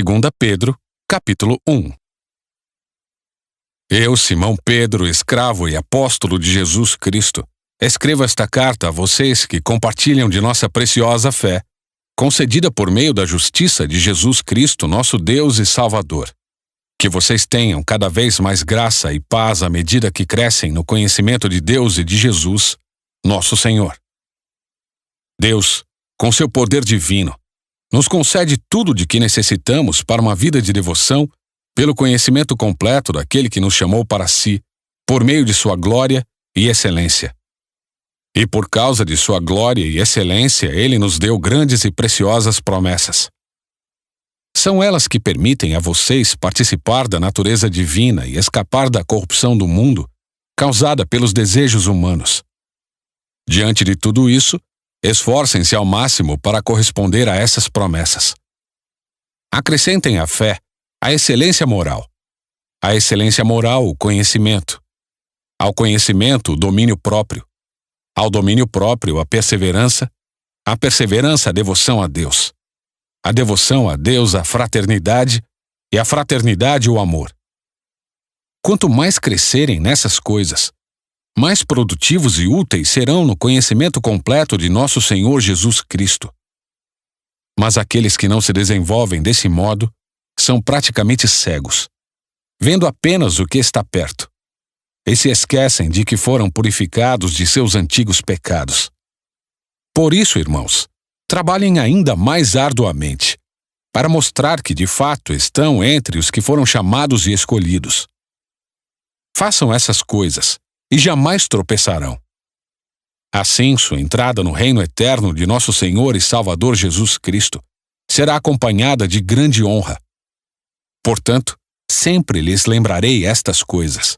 2 Pedro, capítulo 1. Eu, Simão Pedro, escravo e apóstolo de Jesus Cristo, escrevo esta carta a vocês que compartilham de nossa preciosa fé, concedida por meio da justiça de Jesus Cristo, nosso Deus e Salvador. Que vocês tenham cada vez mais graça e paz à medida que crescem no conhecimento de Deus e de Jesus, nosso Senhor. Deus, com seu poder divino, nos concede tudo de que necessitamos para uma vida de devoção, pelo conhecimento completo daquele que nos chamou para si, por meio de sua glória e excelência. E por causa de sua glória e excelência, ele nos deu grandes e preciosas promessas. São elas que permitem a vocês participar da natureza divina e escapar da corrupção do mundo, causada pelos desejos humanos. Diante de tudo isso, esforcem-se ao máximo para corresponder a essas promessas. Acrescentem à fé a excelência moral. À excelência moral, o conhecimento. Ao conhecimento, o domínio próprio. Ao domínio próprio, a perseverança. À perseverança, a devoção a Deus. A devoção a Deus, a fraternidade. E a fraternidade, o amor. Quanto mais crescerem nessas coisas, mais produtivos e úteis serão no conhecimento completo de nosso Senhor Jesus Cristo. Mas aqueles que não se desenvolvem desse modo são praticamente cegos, vendo apenas o que está perto, e se esquecem de que foram purificados de seus antigos pecados. Por isso, irmãos, trabalhem ainda mais arduamente, para mostrar que de fato estão entre os que foram chamados e escolhidos. Façam essas coisas, e jamais tropeçarão. Assim, sua entrada no reino eterno de nosso Senhor e Salvador Jesus Cristo será acompanhada de grande honra. Portanto, sempre lhes lembrarei estas coisas,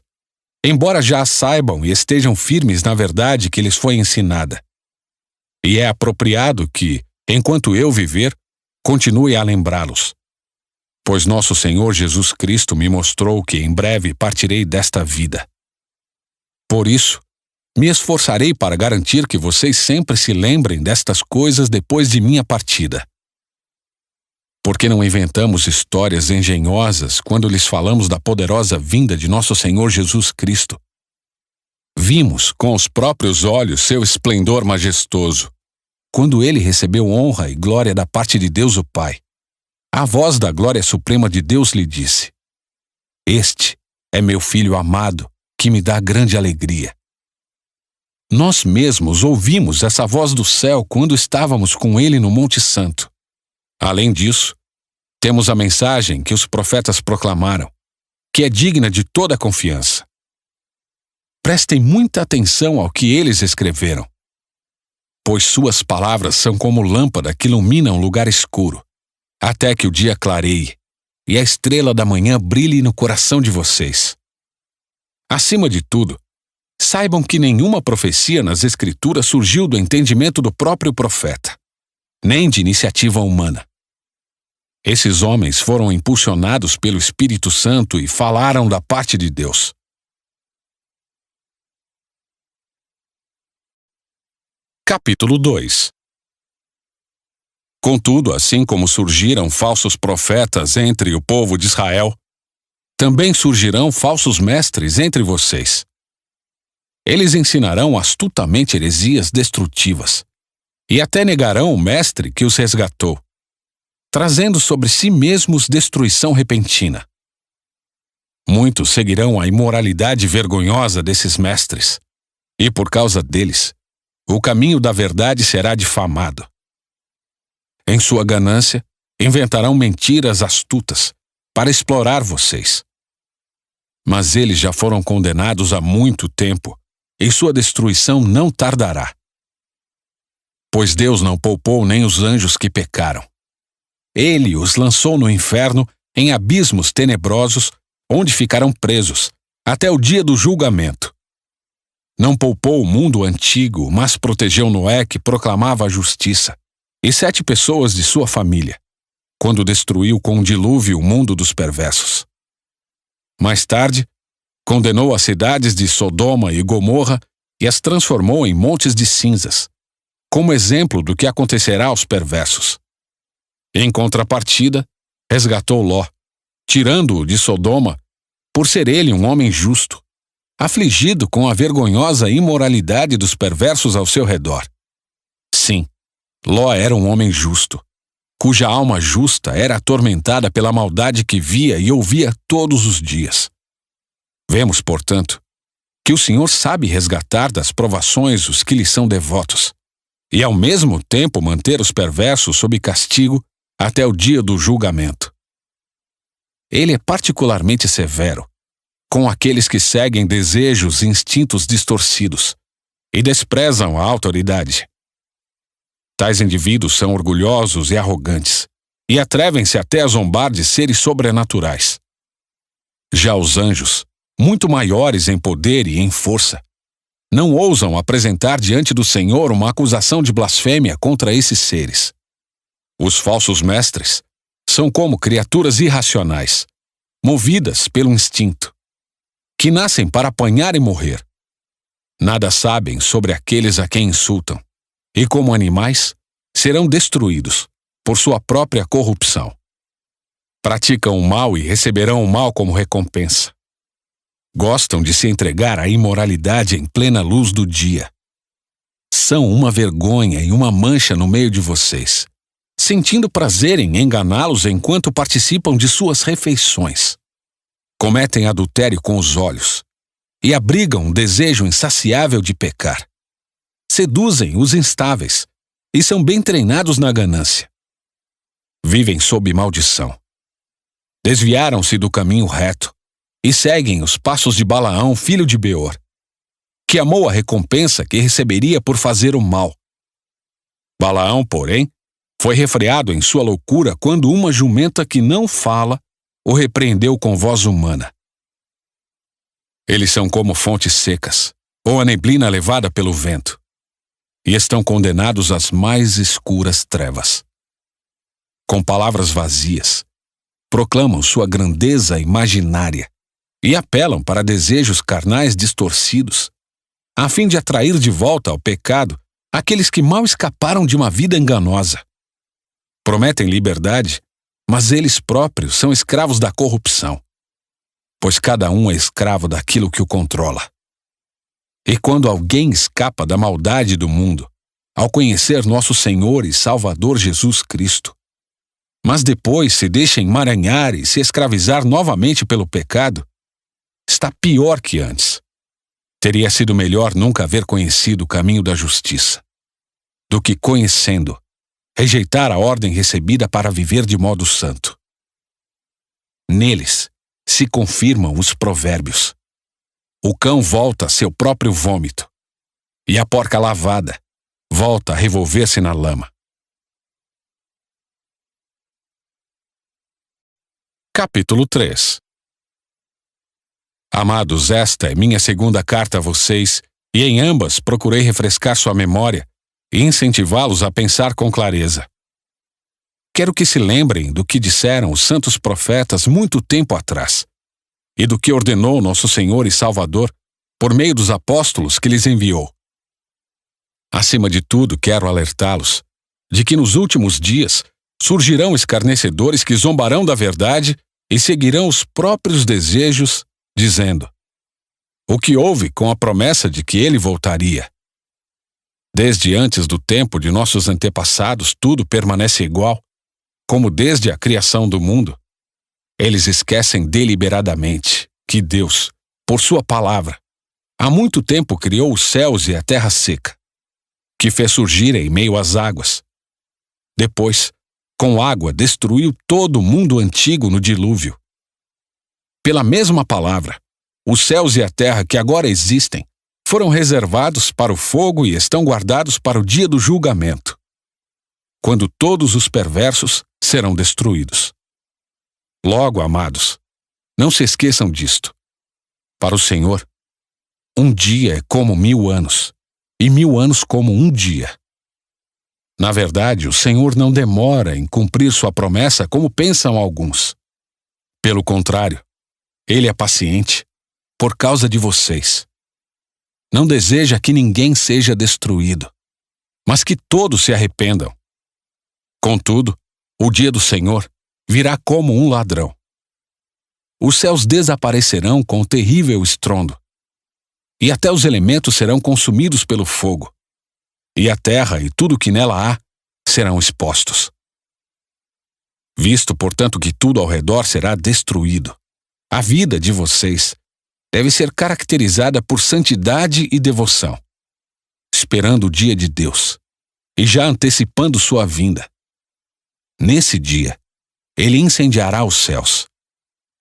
embora já as saibam e estejam firmes na verdade que lhes foi ensinada. E é apropriado que, enquanto eu viver, continue a lembrá-los. Pois nosso Senhor Jesus Cristo me mostrou que em breve partirei desta vida. Por isso, me esforçarei para garantir que vocês sempre se lembrem destas coisas depois de minha partida. Porque não inventamos histórias engenhosas quando lhes falamos da poderosa vinda de nosso Senhor Jesus Cristo. Vimos com os próprios olhos seu esplendor majestoso, quando ele recebeu honra e glória da parte de Deus o Pai. A voz da glória suprema de Deus lhe disse: Este é meu filho amado, que me dá grande alegria. Nós mesmos ouvimos essa voz do céu quando estávamos com ele no Monte Santo. Além disso, temos a mensagem que os profetas proclamaram, que é digna de toda confiança. Prestem muita atenção ao que eles escreveram, pois suas palavras são como lâmpada que ilumina um lugar escuro, até que o dia clareie e a estrela da manhã brilhe no coração de vocês. Acima de tudo, saibam que nenhuma profecia nas Escrituras surgiu do entendimento do próprio profeta, nem de iniciativa humana. Esses homens foram impulsionados pelo Espírito Santo e falaram da parte de Deus. Capítulo 2. Contudo, assim como surgiram falsos profetas entre o povo de Israel, também surgirão falsos mestres entre vocês. Eles ensinarão astutamente heresias destrutivas, e até negarão o mestre que os resgatou, trazendo sobre si mesmos destruição repentina. Muitos seguirão a imoralidade vergonhosa desses mestres, e por causa deles, o caminho da verdade será difamado. Em sua ganância, inventarão mentiras astutas para explorar vocês. Mas eles já foram condenados há muito tempo, e sua destruição não tardará. Pois Deus não poupou nem os anjos que pecaram. Ele os lançou no inferno, em abismos tenebrosos, onde ficarão presos, até o dia do julgamento. Não poupou o mundo antigo, mas protegeu Noé, que proclamava a justiça, e 7 pessoas de sua família, quando destruiu com um dilúvio o mundo dos perversos. Mais tarde, condenou as cidades de Sodoma e Gomorra e as transformou em montes de cinzas, como exemplo do que acontecerá aos perversos. Em contrapartida, resgatou Ló, tirando-o de Sodoma, por ser ele um homem justo, afligido com a vergonhosa imoralidade dos perversos ao seu redor. Sim, Ló era um homem justo, cuja alma justa era atormentada pela maldade que via e ouvia todos os dias. Vemos, portanto, que o Senhor sabe resgatar das provações os que lhe são devotos, e ao mesmo tempo manter os perversos sob castigo até o dia do julgamento. Ele é particularmente severo com aqueles que seguem desejos e instintos distorcidos e desprezam a autoridade. Tais indivíduos são orgulhosos e arrogantes e atrevem-se até a zombar de seres sobrenaturais. Já os anjos, muito maiores em poder e em força, não ousam apresentar diante do Senhor uma acusação de blasfêmia contra esses seres. Os falsos mestres são como criaturas irracionais, movidas pelo instinto, que nascem para apanhar e morrer. Nada sabem sobre aqueles a quem insultam, e como animais, serão destruídos por sua própria corrupção. Praticam o mal e receberão o mal como recompensa. Gostam de se entregar à imoralidade em plena luz do dia. São uma vergonha e uma mancha no meio de vocês, sentindo prazer em enganá-los enquanto participam de suas refeições. Cometem adultério com os olhos e abrigam um desejo insaciável de pecar. Seduzem os instáveis e são bem treinados na ganância. Vivem sob maldição. Desviaram-se do caminho reto e seguem os passos de Balaão, filho de Beor, que amou a recompensa que receberia por fazer o mal. Balaão, porém, foi refreado em sua loucura quando uma jumenta que não fala o repreendeu com voz humana. Eles são como fontes secas, ou a neblina levada pelo vento, e estão condenados às mais escuras trevas. Com palavras vazias, proclamam sua grandeza imaginária e apelam para desejos carnais distorcidos, a fim de atrair de volta ao pecado aqueles que mal escaparam de uma vida enganosa. Prometem liberdade, mas eles próprios são escravos da corrupção, pois cada um é escravo daquilo que o controla. E quando alguém escapa da maldade do mundo, ao conhecer nosso Senhor e Salvador Jesus Cristo, mas depois se deixa emaranhar e se escravizar novamente pelo pecado, está pior que antes. Teria sido melhor nunca haver conhecido o caminho da justiça, do que conhecendo, rejeitar a ordem recebida para viver de modo santo. Neles se confirmam os provérbios. O cão volta a seu próprio vômito, e a porca lavada volta a revolver-se na lama. Capítulo 3. Amados, esta é minha segunda carta a vocês, e em ambas procurei refrescar sua memória e incentivá-los a pensar com clareza. Quero que se lembrem do que disseram os santos profetas muito tempo atrás, e do que ordenou nosso Senhor e Salvador por meio dos apóstolos que lhes enviou. Acima de tudo, quero alertá-los de que nos últimos dias surgirão escarnecedores que zombarão da verdade e seguirão os próprios desejos, dizendo: o que houve com a promessa de que ele voltaria? Desde antes do tempo de nossos antepassados, tudo permanece igual, como desde a criação do mundo. Eles esquecem deliberadamente que Deus, por sua palavra, há muito tempo criou os céus e a terra seca, que fez surgir em meio às águas. Depois, com água, destruiu todo o mundo antigo no dilúvio. Pela mesma palavra, os céus e a terra que agora existem foram reservados para o fogo e estão guardados para o dia do julgamento, quando todos os perversos serão destruídos. Logo, amados, não se esqueçam disto. Para o Senhor, um dia é como 1000 anos, e 1000 anos como um dia. Na verdade, o Senhor não demora em cumprir sua promessa como pensam alguns. Pelo contrário, Ele é paciente por causa de vocês. Não deseja que ninguém seja destruído, mas que todos se arrependam. Contudo, o dia do Senhor virá como um ladrão. Os céus desaparecerão com terrível estrondo, e até os elementos serão consumidos pelo fogo, e a terra e tudo que nela há serão expostos. Visto, portanto, que tudo ao redor será destruído, a vida de vocês deve ser caracterizada por santidade e devoção, esperando o dia de Deus e já antecipando sua vinda. Nesse dia, ele incendiará os céus,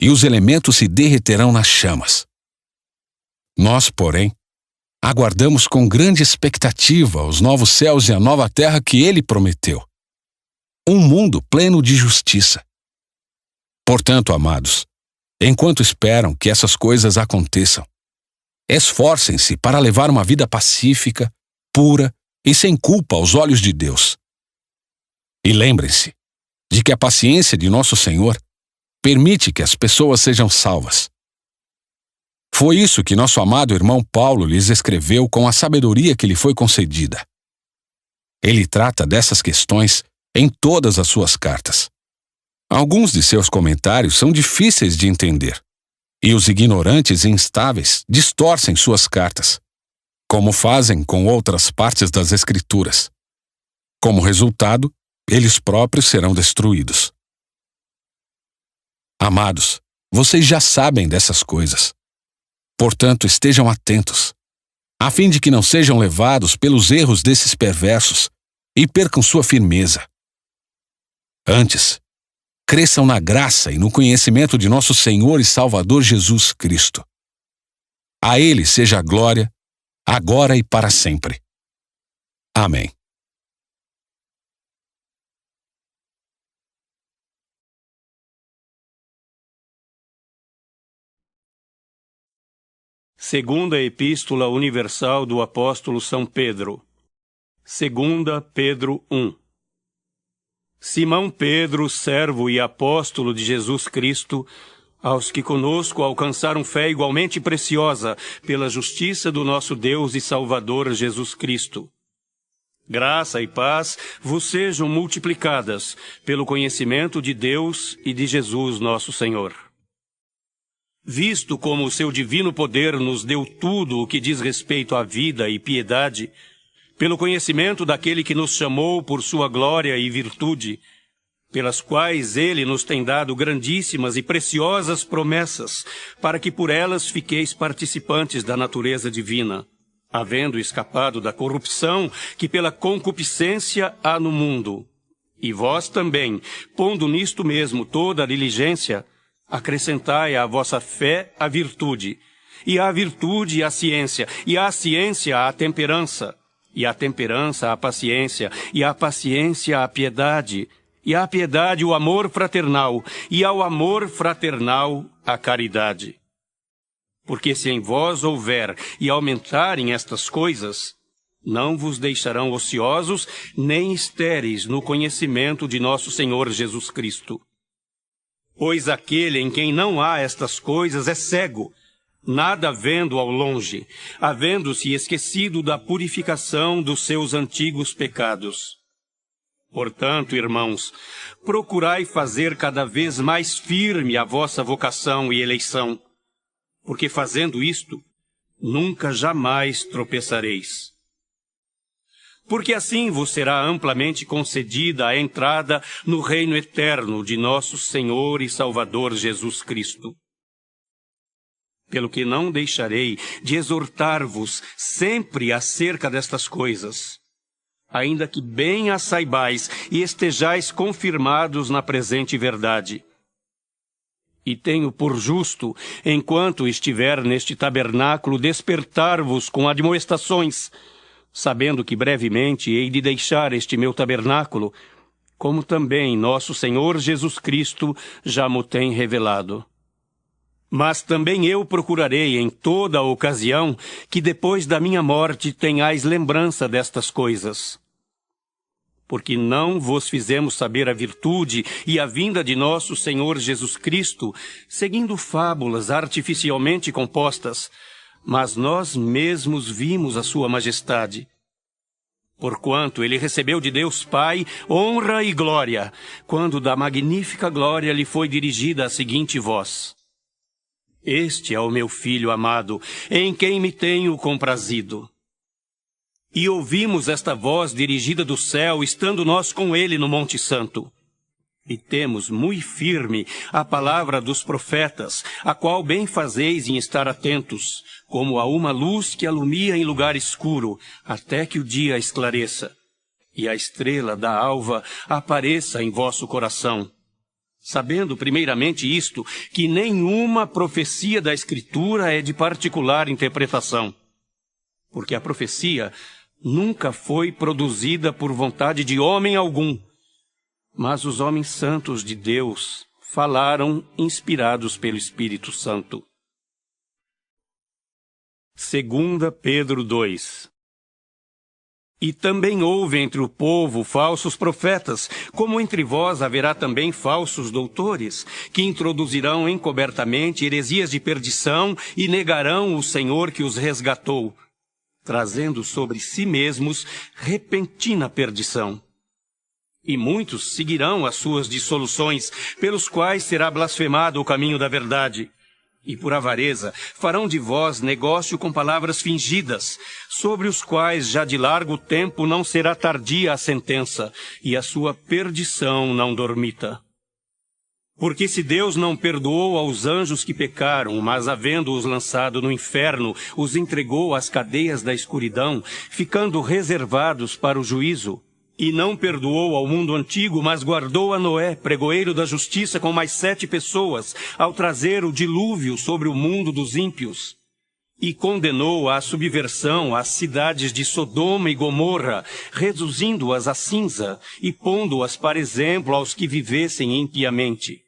e os elementos se derreterão nas chamas. Nós, porém, aguardamos com grande expectativa os novos céus e a nova terra que ele prometeu. Um mundo pleno de justiça. Portanto, amados, enquanto esperam que essas coisas aconteçam, esforcem-se para levar uma vida pacífica, pura e sem culpa aos olhos de Deus. E lembrem-se de que a paciência de nosso Senhor permite que as pessoas sejam salvas. Foi isso que nosso amado irmão Paulo lhes escreveu com a sabedoria que lhe foi concedida. Ele trata dessas questões em todas as suas cartas. Alguns de seus comentários são difíceis de entender, e os ignorantes e instáveis distorcem suas cartas, como fazem com outras partes das Escrituras. Como resultado, eles próprios serão destruídos. Amados, vocês já sabem dessas coisas. Portanto, estejam atentos, a fim de que não sejam levados pelos erros desses perversos e percam sua firmeza. Antes, cresçam na graça e no conhecimento de nosso Senhor e Salvador Jesus Cristo. A Ele seja a glória, agora e para sempre. Amém. Segunda Epístola Universal do Apóstolo São Pedro. 2 Pedro 1. Simão Pedro, servo e apóstolo de Jesus Cristo, aos que conosco alcançaram fé igualmente preciosa pela justiça do nosso Deus e Salvador Jesus Cristo. Graça e paz vos sejam multiplicadas pelo conhecimento de Deus e de Jesus nosso Senhor. Visto como o seu divino poder nos deu tudo o que diz respeito à vida e piedade, pelo conhecimento daquele que nos chamou por sua glória e virtude, pelas quais ele nos tem dado grandíssimas e preciosas promessas, para que por elas fiqueis participantes da natureza divina, havendo escapado da corrupção que pela concupiscência há no mundo. E vós também, pondo nisto mesmo toda a diligência, acrescentai à vossa fé a virtude, e à virtude a ciência, e à ciência a temperança, e à temperança a paciência, e à paciência a piedade, e à piedade o amor fraternal, e ao amor fraternal a caridade. Porque se em vós houver e aumentarem estas coisas, não vos deixarão ociosos nem estéreis no conhecimento de nosso Senhor Jesus Cristo. Pois aquele em quem não há estas coisas é cego, nada vendo ao longe, havendo-se esquecido da purificação dos seus antigos pecados. Portanto, irmãos, procurai fazer cada vez mais firme a vossa vocação e eleição, porque fazendo isto, nunca jamais tropeçareis. Porque assim vos será amplamente concedida a entrada no reino eterno de nosso Senhor e Salvador Jesus Cristo. Pelo que não deixarei de exortar-vos sempre acerca destas coisas, ainda que bem as saibais e estejais confirmados na presente verdade. E tenho por justo, enquanto estiver neste tabernáculo, despertar-vos com admoestações, sabendo que brevemente hei de deixar este meu tabernáculo, como também nosso Senhor Jesus Cristo já mo tem revelado. Mas também eu procurarei em toda a ocasião que depois da minha morte tenhais lembrança destas coisas. Porque não vos fizemos saber a virtude e a vinda de nosso Senhor Jesus Cristo, seguindo fábulas artificialmente compostas, mas nós mesmos vimos a sua majestade. Porquanto ele recebeu de Deus Pai honra e glória, quando da magnífica glória lhe foi dirigida a seguinte voz: Este é o meu Filho amado, em quem me tenho comprazido. E ouvimos esta voz dirigida do céu, estando nós com ele no Monte Santo. E temos muito firme a palavra dos profetas, a qual bem fazeis em estar atentos, como a uma luz que alumia em lugar escuro, até que o dia esclareça, e a estrela da alva apareça em vosso coração. Sabendo primeiramente isto, que nenhuma profecia da Escritura é de particular interpretação, porque a profecia nunca foi produzida por vontade de homem algum, mas os homens santos de Deus falaram inspirados pelo Espírito Santo. 2 Pedro 2. E também houve entre o povo falsos profetas, como entre vós haverá também falsos doutores, que introduzirão encobertamente heresias de perdição e negarão o Senhor que os resgatou, trazendo sobre si mesmos repentina perdição. E muitos seguirão as suas dissoluções, pelos quais será blasfemado o caminho da verdade. E por avareza farão de vós negócio com palavras fingidas, sobre os quais já de largo tempo não será tardia a sentença, e a sua perdição não dormita. Porque se Deus não perdoou aos anjos que pecaram, mas havendo-os lançado no inferno, os entregou às cadeias da escuridão, ficando reservados para o juízo, e não perdoou ao mundo antigo, mas guardou a Noé, pregoeiro da justiça, com mais 7 pessoas, ao trazer o dilúvio sobre o mundo dos ímpios. E condenou à subversão as cidades de Sodoma e Gomorra, reduzindo-as a cinza e pondo-as para exemplo aos que vivessem impiamente.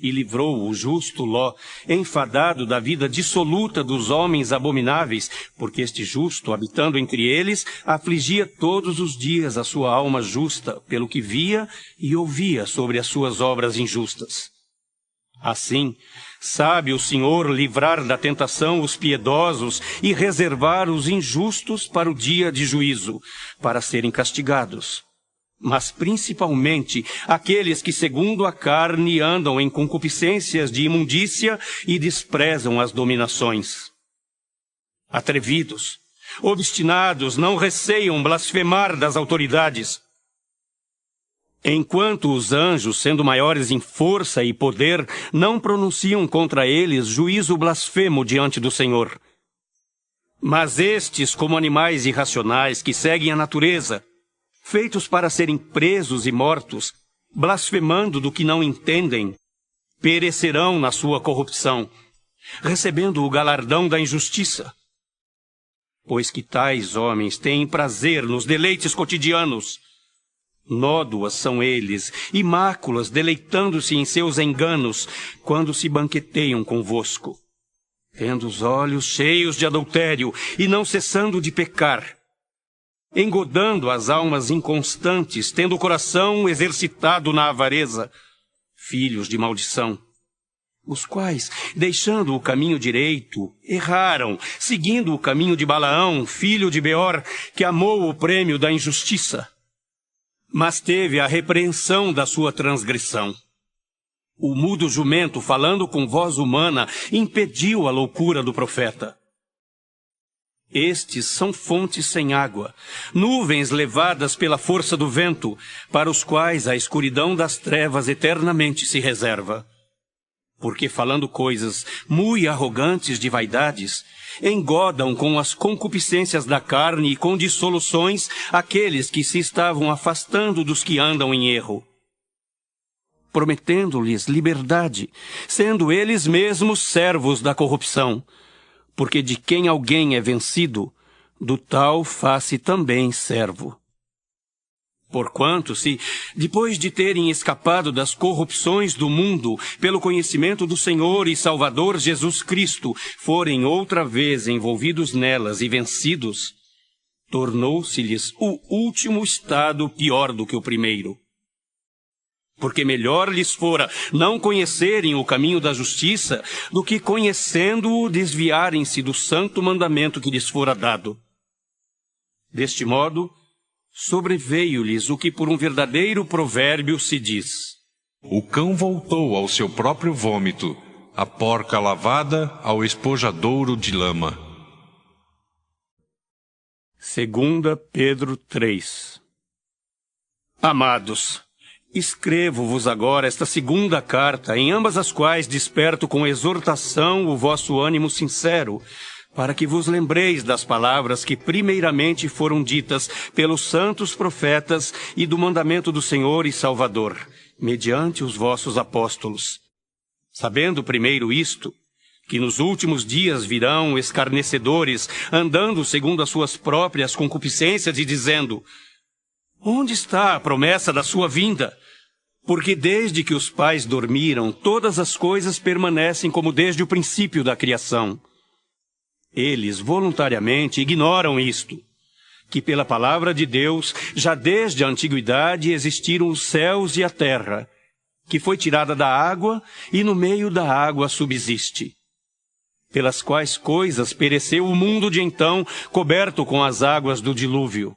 E livrou o justo Ló, enfadado da vida dissoluta dos homens abomináveis, porque este justo, habitando entre eles, afligia todos os dias a sua alma justa, pelo que via e ouvia sobre as suas obras injustas. Assim, sabe o Senhor livrar da tentação os piedosos e reservar os injustos para o dia de juízo, para serem castigados. Mas principalmente aqueles que segundo a carne andam em concupiscências de imundícia e desprezam as dominações. Atrevidos, obstinados, não receiam blasfemar das autoridades. Enquanto os anjos, sendo maiores em força e poder, não pronunciam contra eles juízo blasfemo diante do Senhor. Mas estes, como animais irracionais que seguem a natureza, feitos para serem presos e mortos, blasfemando do que não entendem, perecerão na sua corrupção, recebendo o galardão da injustiça. Pois que tais homens têm prazer nos deleites cotidianos. Nódoas são eles, e máculas, deleitando-se em seus enganos, quando se banqueteiam convosco, tendo os olhos cheios de adultério e não cessando de pecar, engodando as almas inconstantes, tendo o coração exercitado na avareza, filhos de maldição, os quais, deixando o caminho direito, erraram, seguindo o caminho de Balaão, filho de Beor, que amou o prêmio da injustiça, mas teve a repreensão da sua transgressão. O mudo jumento, falando com voz humana, impediu a loucura do profeta. Estes são fontes sem água, nuvens levadas pela força do vento, para os quais a escuridão das trevas eternamente se reserva. Porque falando coisas muito arrogantes de vaidades, engodam com as concupiscências da carne e com dissoluções aqueles que se estavam afastando dos que andam em erro, prometendo-lhes liberdade, sendo eles mesmos servos da corrupção. Porque de quem alguém é vencido, do tal faz-se também servo. Porquanto, se, depois de terem escapado das corrupções do mundo, pelo conhecimento do Senhor e Salvador Jesus Cristo, forem outra vez envolvidos nelas e vencidos, tornou-se-lhes o último estado pior do que o primeiro. Porque melhor lhes fora não conhecerem o caminho da justiça, do que conhecendo-o desviarem-se do santo mandamento que lhes fora dado. Deste modo, sobreveio-lhes o que por um verdadeiro provérbio se diz: o cão voltou ao seu próprio vômito, a porca lavada ao espojadouro de lama. 2 Pedro 3. Amados, escrevo-vos agora esta segunda carta, em ambas as quais desperto com exortação o vosso ânimo sincero, para que vos lembreis das palavras que primeiramente foram ditas pelos santos profetas e do mandamento do Senhor e Salvador, mediante os vossos apóstolos. Sabendo primeiro isto, que nos últimos dias virão escarnecedores, andando segundo as suas próprias concupiscências e dizendo: onde está a promessa da sua vinda? Porque desde que os pais dormiram, todas as coisas permanecem como desde o princípio da criação. Eles voluntariamente ignoram isto, que pela palavra de Deus, já desde a antiguidade existiram os céus e a terra, que foi tirada da água e no meio da água subsiste, pelas quais coisas pereceu o mundo de então, coberto com as águas do dilúvio.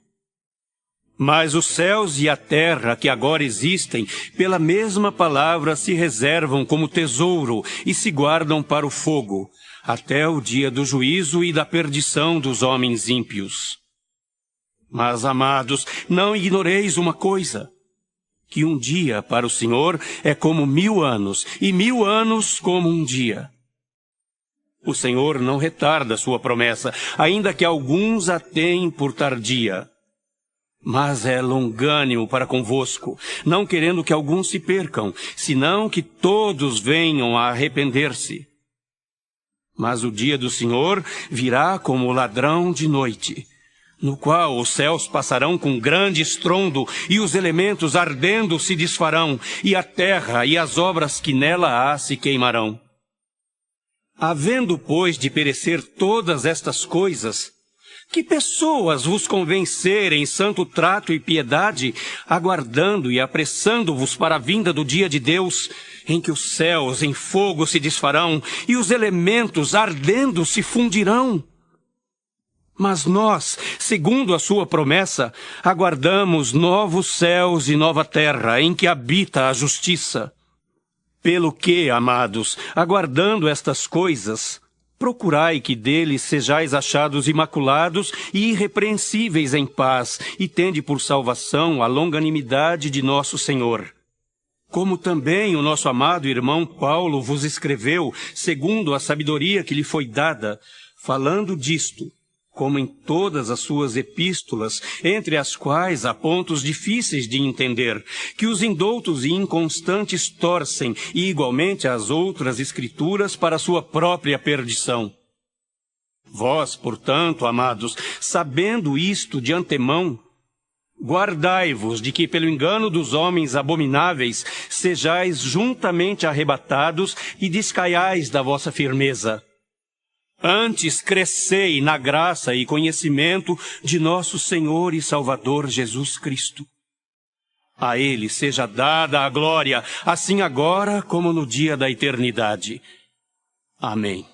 Mas os céus e a terra que agora existem, pela mesma palavra se reservam como tesouro e se guardam para o fogo, até o dia do juízo e da perdição dos homens ímpios. Mas, amados, não ignoreis uma coisa, que um dia para o Senhor é como 1000 anos, e 1000 anos como um dia. O Senhor não retarda sua promessa, ainda que alguns a tenham por tardia. Mas é longânimo para convosco, não querendo que alguns se percam, senão que todos venham a arrepender-se. Mas o dia do Senhor virá como o ladrão de noite, no qual os céus passarão com grande estrondo, e os elementos ardendo se desfarão, e a terra e as obras que nela há se queimarão. Havendo, pois, de perecer todas estas coisas, que pessoas vos convencerem em santo trato e piedade, aguardando e apressando-vos para a vinda do dia de Deus, em que os céus em fogo se desfarão e os elementos ardendo se fundirão? Mas nós, segundo a sua promessa, aguardamos novos céus e nova terra, em que habita a justiça. Pelo que, amados, aguardando estas coisas, procurai que deles sejais achados imaculados e irrepreensíveis em paz, e tende por salvação a longanimidade de nosso Senhor. Como também o nosso amado irmão Paulo vos escreveu, segundo a sabedoria que lhe foi dada, falando disto, como em todas as suas epístolas, entre as quais há pontos difíceis de entender, que os indoutos e inconstantes torcem, e igualmente as outras escrituras para sua própria perdição. Vós, portanto, amados, sabendo isto de antemão, guardai-vos de que pelo engano dos homens abomináveis sejais juntamente arrebatados e descaiais da vossa firmeza. Antes crescei na graça e conhecimento de nosso Senhor e Salvador Jesus Cristo. A Ele seja dada a glória, assim agora como no dia da eternidade. Amém.